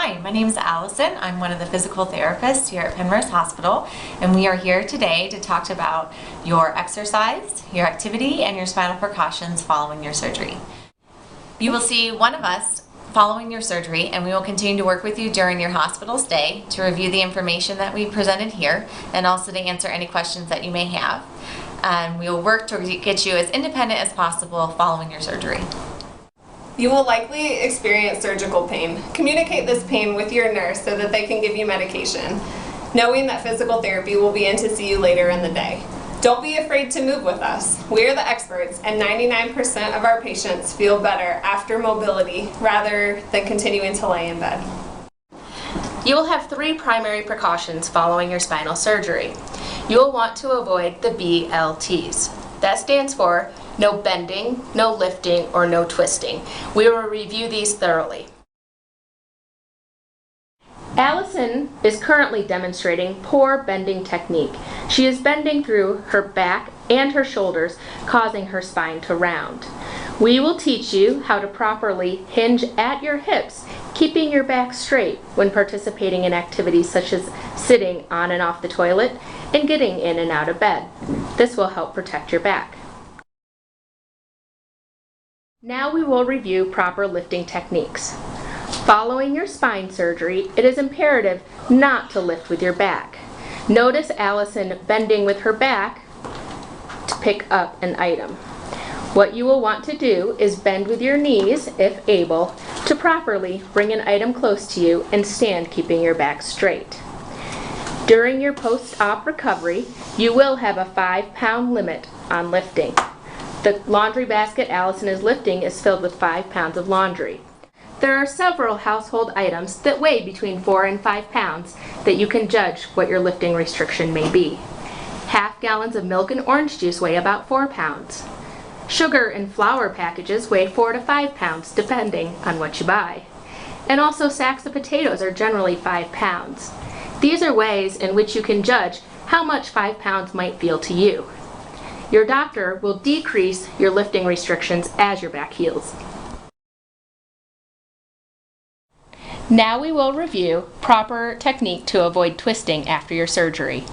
Hi, my name is Allison. I'm one of the physical therapists here at Penrose Hospital, and we are here today to talk about your exercise, your activity, and your spinal precautions following your surgery. You will see one of us following your surgery, and we will continue to work with you during your hospital stay to review the information that we presented here and also to answer any questions that you may have. And we will work to get you as independent as possible following your surgery. You will likely experience surgical pain. Communicate this pain with your nurse so that they can give you medication, knowing that physical therapy will be in to see you later in the day. Don't be afraid to move with us. We are the experts, and 99% of our patients feel better after mobility rather than continuing to lay in bed. You will have 3 primary precautions following your spinal surgery. You will want to avoid the BLTs. That stands for no bending, no lifting, or no twisting. We will review these thoroughly. Allison is currently demonstrating poor bending technique. She is bending through her back and her shoulders, causing her spine to round. We will teach you how to properly hinge at your hips, keeping your back straight when participating in activities such as sitting on and off the toilet and getting in and out of bed. This will help protect your back. Now we will review proper lifting techniques. Following your spine surgery, it is imperative not to lift with your back. Notice Allison bending with her back to pick up an item. What you will want to do is bend with your knees, if able, to properly bring an item close to you and stand keeping your back straight. During your post-op recovery, you will have a 5-pound limit on lifting. The laundry basket Allison is lifting is filled with 5 pounds of laundry. There are several household items that weigh between 4 and 5 pounds that you can judge what your lifting restriction may be. Half gallons of milk and orange juice weigh about 4 pounds. Sugar and flour packages weigh 4 to 5 pounds depending on what you buy. And also sacks of potatoes are generally 5 pounds. These are ways in which you can judge how much 5 pounds might feel to you. Your doctor will decrease your lifting restrictions as your back heals. Now we will review proper technique to avoid twisting after your surgery.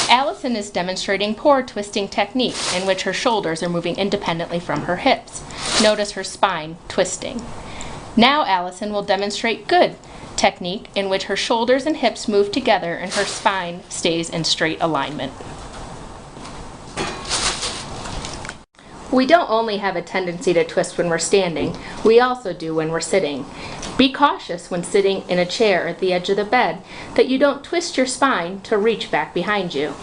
Allison is demonstrating poor twisting technique in which her shoulders are moving independently from her hips. Notice her spine twisting. Now Allison will demonstrate good technique in which her shoulders and hips move together and her spine stays in straight alignment. We don't only have a tendency to twist when we're standing, we also do when we're sitting. Be cautious when sitting in a chair at the edge of the bed that you don't twist your spine to reach back behind you.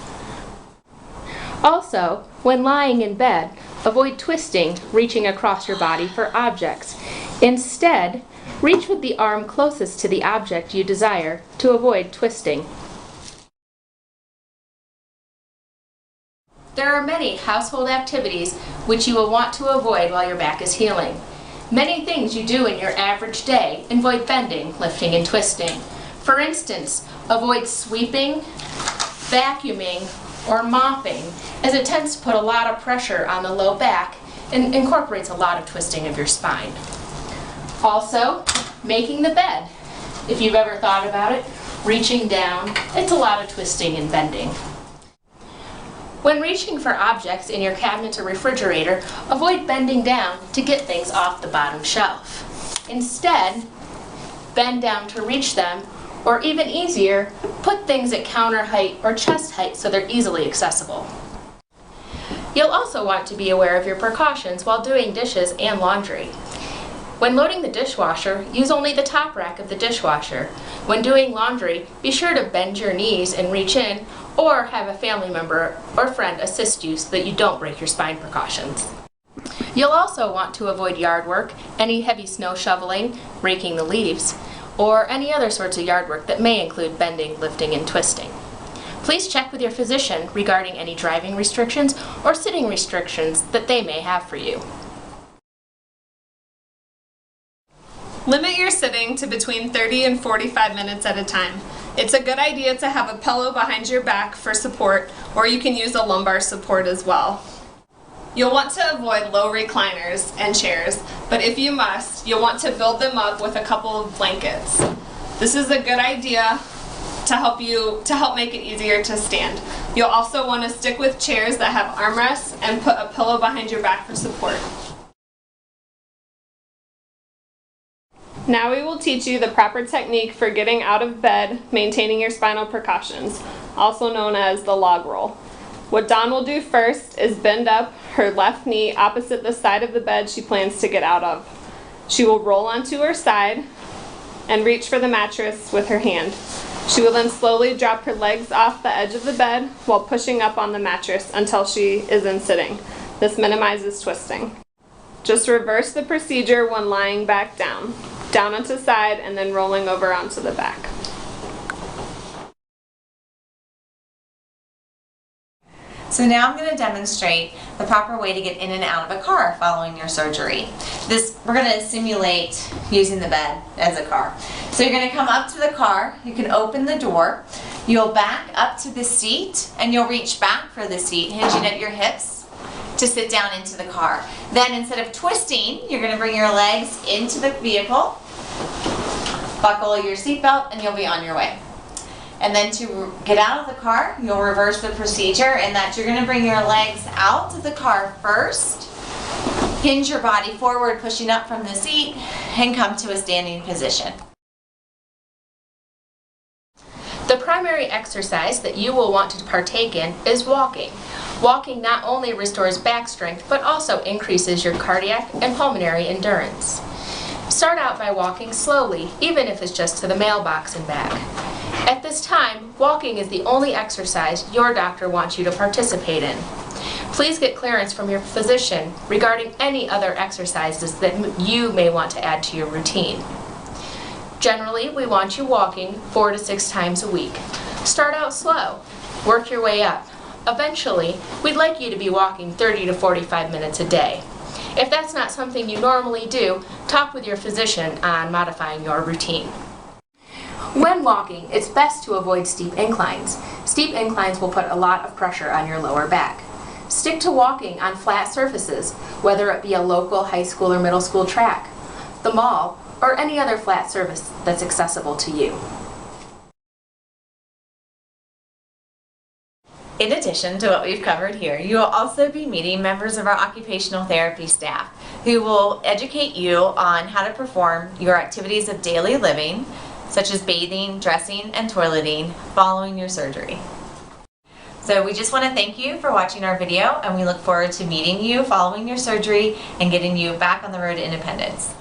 Also, when lying in bed, avoid twisting, reaching across your body for objects. Instead, reach with the arm closest to the object you desire to avoid twisting. There are many household activities which you will want to avoid while your back is healing. Many things you do in your average day avoid bending, lifting, and twisting. For instance, avoid sweeping, vacuuming, or mopping, as it tends to put a lot of pressure on the low back and incorporates a lot of twisting of your spine. Also, making the bed. If you've ever thought about it, reaching down, it's a lot of twisting and bending. When reaching for objects in your cabinet or refrigerator, avoid bending down to get things off the bottom shelf. Instead, bend down to reach them, or even easier, put things at counter height or chest height so they're easily accessible. You'll also want to be aware of your precautions while doing dishes and laundry. When loading the dishwasher, use only the top rack of the dishwasher. When doing laundry, be sure to bend your knees and reach in, or have a family member or friend assist you so that you don't break your spine precautions. You'll also want to avoid yard work, any heavy snow shoveling, raking the leaves, or any other sorts of yard work that may include bending, lifting, and twisting. Please check with your physician regarding any driving restrictions or sitting restrictions that they may have for you. Limit your sitting to between 30 and 45 minutes at a time. It's a good idea to have a pillow behind your back for support, or you can use a lumbar support as well. You'll want to avoid low recliners and chairs, but if you must, you'll want to build them up with a couple of blankets. This is a good idea to help make it easier to stand. You'll also want to stick with chairs that have armrests and put a pillow behind your back for support. Now we will teach you the proper technique for getting out of bed, maintaining your spinal precautions, also known as the log roll. What Dawn will do first is bend up her left knee opposite the side of the bed she plans to get out of. She will roll onto her side and reach for the mattress with her hand. She will then slowly drop her legs off the edge of the bed while pushing up on the mattress until she is in sitting. This minimizes twisting. Just reverse the procedure when lying back down onto side, and then rolling over onto the back. So now I'm going to demonstrate the proper way to get in and out of a car following your surgery. We're going to simulate using the bed as a car. So you're going to come up to the car, you can open the door, you'll back up to the seat, and you'll reach back for the seat, hinging at your hips to sit down into the car. Then instead of twisting, you're going to bring your legs into the vehicle, buckle your seatbelt, and you'll be on your way. And then to get out of the car, you'll reverse the procedure in that you're going to bring your legs out of the car first, hinge your body forward, pushing up from the seat, and come to a standing position. The primary exercise that you will want to partake in is walking. Walking not only restores back strength, but also increases your cardiac and pulmonary endurance. Start out by walking slowly, even if it's just to the mailbox and back. At this time, walking is the only exercise your doctor wants you to participate in. Please get clearance from your physician regarding any other exercises that you may want to add to your routine. Generally, we want you walking 4 to 6 times a week. Start out slow, work your way up. Eventually, we'd like you to be walking 30 to 45 minutes a day. If that's not something you normally do, talk with your physician on modifying your routine. When walking, it's best to avoid steep inclines. Steep inclines will put a lot of pressure on your lower back. Stick to walking on flat surfaces, whether it be a local high school or middle school track, the mall, or any other flat surface that's accessible to you. In addition to what we've covered here, you will also be meeting members of our occupational therapy staff who will educate you on how to perform your activities of daily living, such as bathing, dressing, and toileting following your surgery. So we just want to thank you for watching our video, and we look forward to meeting you following your surgery and getting you back on the road to independence.